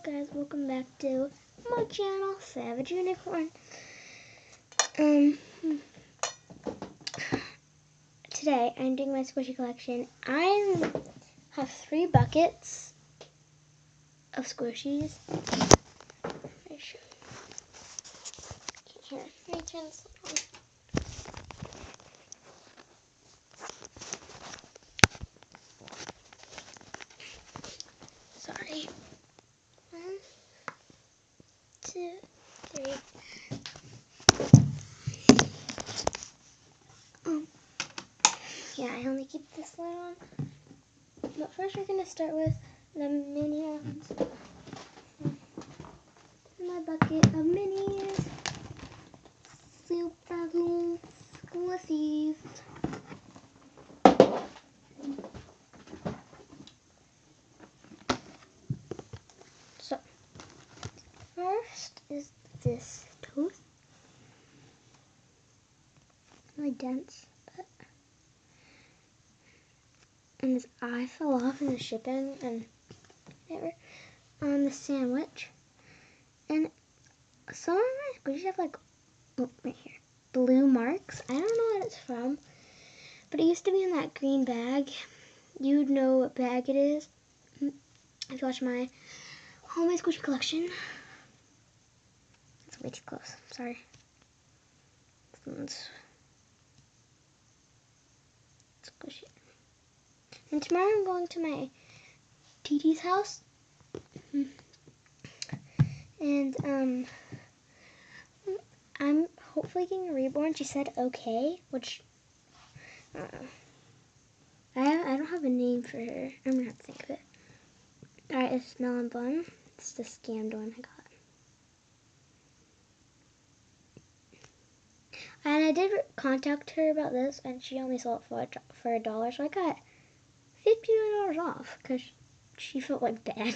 guys, welcome back to my channel, Savage Unicorn. Today I'm doing my squishy collection. I have 3 buckets of squishies. Here, let me turn this on. Sorry. 1, 2, 3. Yeah, I only keep this light on. But first we're going to start with the mini ones. My bucket of minis. Super glue squishies. So, first is this toast. Really dense, but and his eye fell off in the shipping and whatever. On the sandwich, and some of my squishies have like right here blue marks. I don't know what it's from, but it used to be in that green bag. You'd know what bag it is if you watch my homemade squishy collection. It's way too close. Sorry. This squishy. And tomorrow I'm going to my TT's house. And I'm hopefully getting reborn. She said okay, which I don't have a name for her. I'm gonna have to think of it. Alright, it's Melon Bun. It's the scammed one I got. And I did contact her about this, and she only sold it for $1, so I got $59 off because she felt like bad.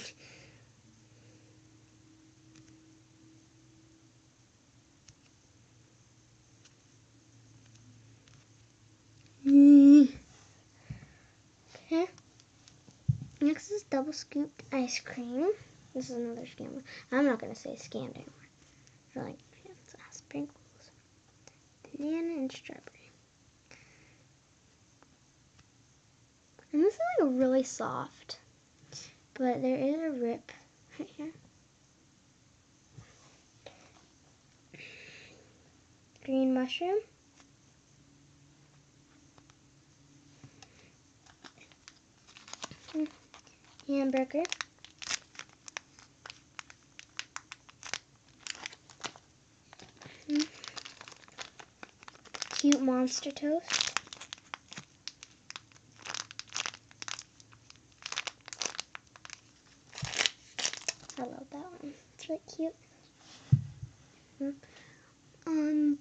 Okay. Next is double scooped ice cream. This is another scam one. I'm not gonna say scammed anymore. For like sprinkles, banana and strawberry. And this is like really soft, but there is a rip right here. Green mushroom. Hamburger. Cute monster toast. I love that one. It's really cute.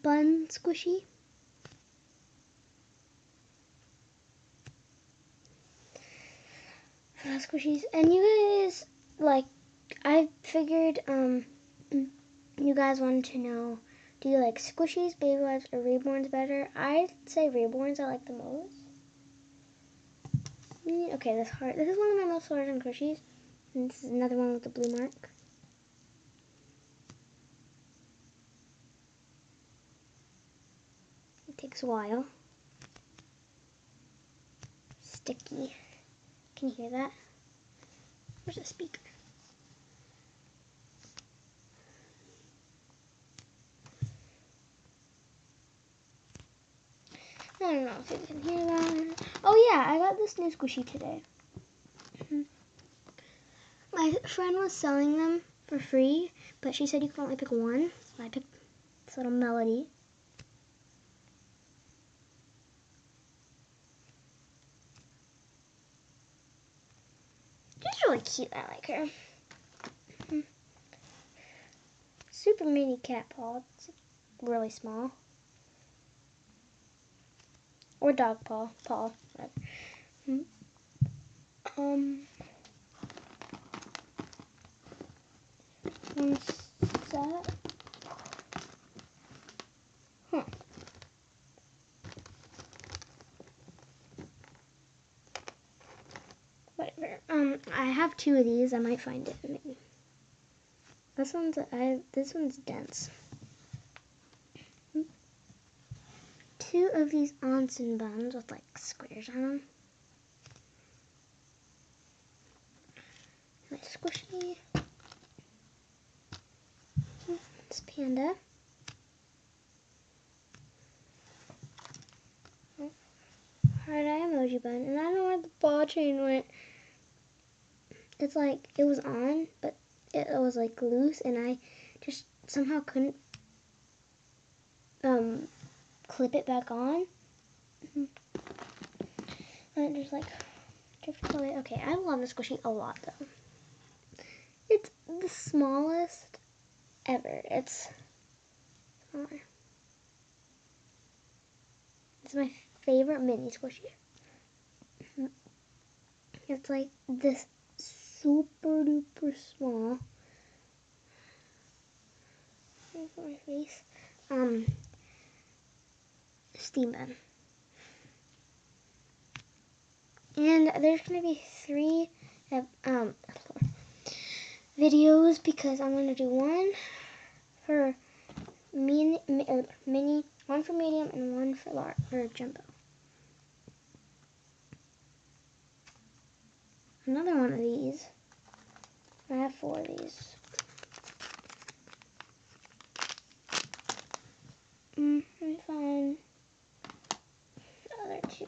Bun squishy. Squishies. And you guys, like, I figured, you guys wanted to know, do you like squishies, baby wipes, or reborns better? I'd say reborns I like the most. Okay, this is one of my most large squishies. And this is another one with the blue mark. It takes a while. Sticky. Can you hear that? Where's the speaker? I don't know if you can hear that. Oh yeah, I got this new squishy today. My friend was selling them for free, but she said you can only pick one. So I picked this little Melody. She's really cute. I like her. Super mini cat paw. It's really small. Or dog paw. Whatever. One set. Whatever. I have 2 of these. I might find it maybe. This one's dense. 2 of these onsen buns with like squares on them. Nice squishy. This panda. Hard eye emoji bun, and I don't know where the ball chain went. It's like it was on, but it was like loose, and I just somehow couldn't clip it back on. And it just like drifted away. Okay, I love this squishy a lot though. It's the smallest ever. It's my favorite mini squishy. It's like this super duper small. Here's my face. Steam bun. And there's gonna be 3 videos because I'm gonna do one for mini, one for medium, and one for large or jumbo. Another one of these. I have 4 of these. Let me find the other 2.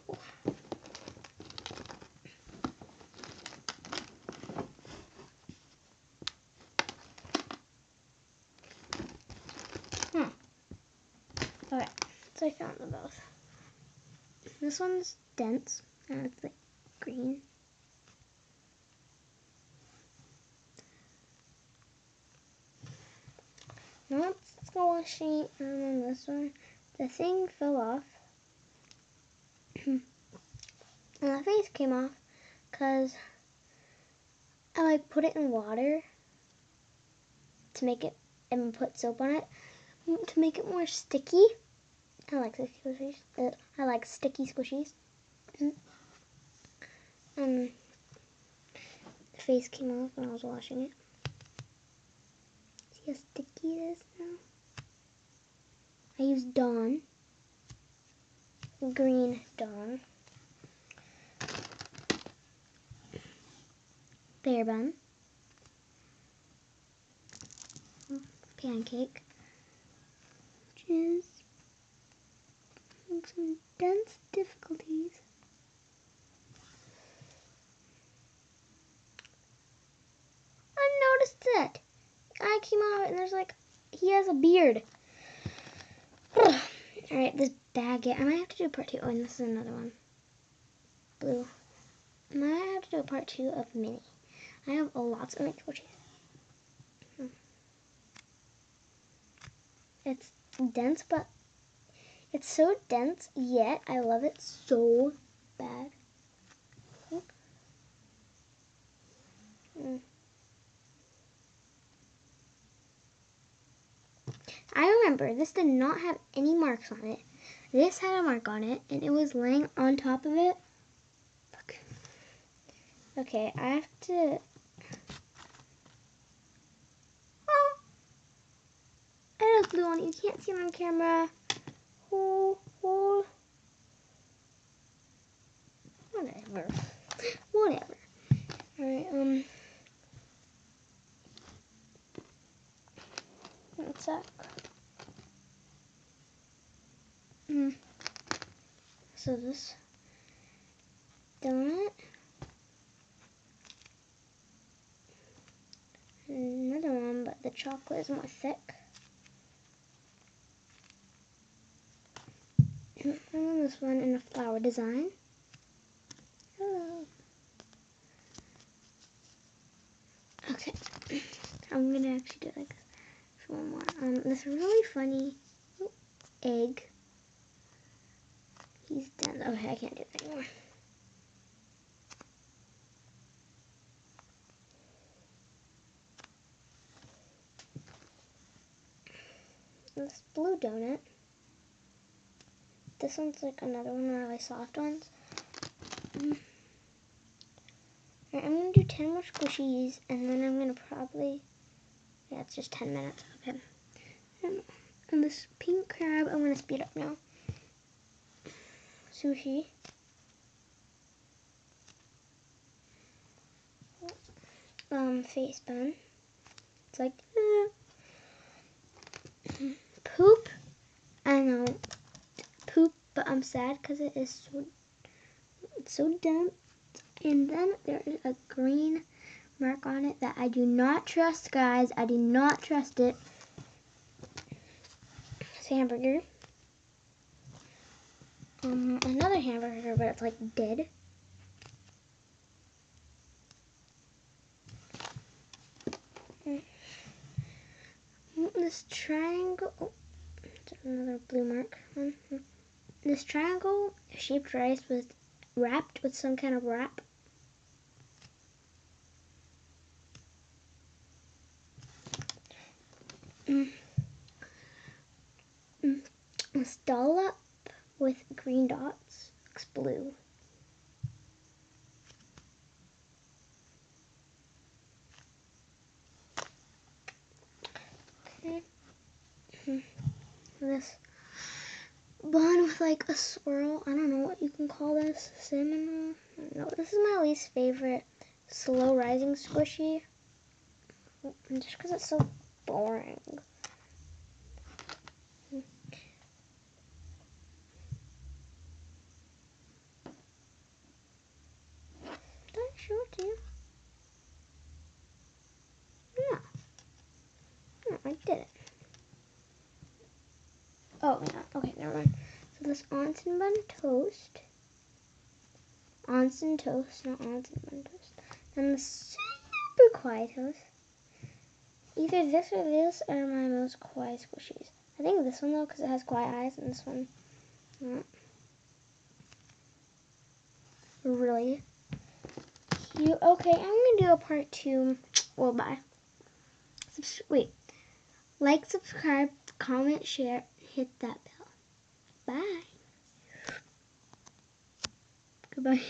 Okay, so I found them both. This one's dense, and it's like green. Now let's go washing on this one. The thing fell off. And the face came off because I like put it in water to make it, and put soap on it to make it more sticky. I like sticky squishies. I like sticky squishies. The face came off when I was washing it. See how sticky it is now? I used Dawn. Green Dawn. Bear bun. Pancake. Which is some dense difficulties. I noticed that. I came out and there's like, he has a beard. Alright, this baguette. I might have to do part 2. Oh, and this is another one. Blue. I might have to do a part 2 of mini. I have lots of mini squishies. It's dense, but it's so dense, yet I love it so bad. I remember this did not have any marks on it. This had a mark on it, and it was laying on top of it. Look. Okay, I have to... Oh! It has blue on it. You can't see it on camera. Oh. Whatever. Whatever. Alright, one sec. So this donut. Another one, but the chocolate is more thick. And then this one in a flower design. Hello. Okay, I'm gonna actually do like one more. This really funny egg. He's done. Okay, I can't do it anymore. This blue donut. This one's like another one of the really soft ones. Right, I'm gonna do 10 more squishies, and then I'm gonna probably Yeah, it's just 10 minutes. Okay. And this pink crab, I'm going to speed up now. Sushi. Face bun. It's like, poop. I know, poop, but I'm sad because it's so dense. And then there is a green mark on it that I do not trust, guys. I do not trust it. It's a hamburger. Another hamburger, but it's like dead. This triangle, oh, another blue mark. This triangle shaped rice was wrapped with some kind of wrap. A scallop with green dots. Looks blue. Okay. This bun with like a swirl. I don't know what you can call this. Cinnamon. No, this is my least favorite slow rising squishy. Just because it's so boring. Did I show it to you? Yeah. No, I didn't. Oh, yeah. Okay, never mind. So this onsen bun toast. Onsen toast, not onsen bun toast. And the super quiet toast. Either this or this are my most quiet squishies. I think this one though, because it has quiet eyes, and this one, not really cute. Okay, I'm gonna do a part 2. Well, bye. Wait, like, subscribe, comment, share, hit that bell. Bye. Goodbye.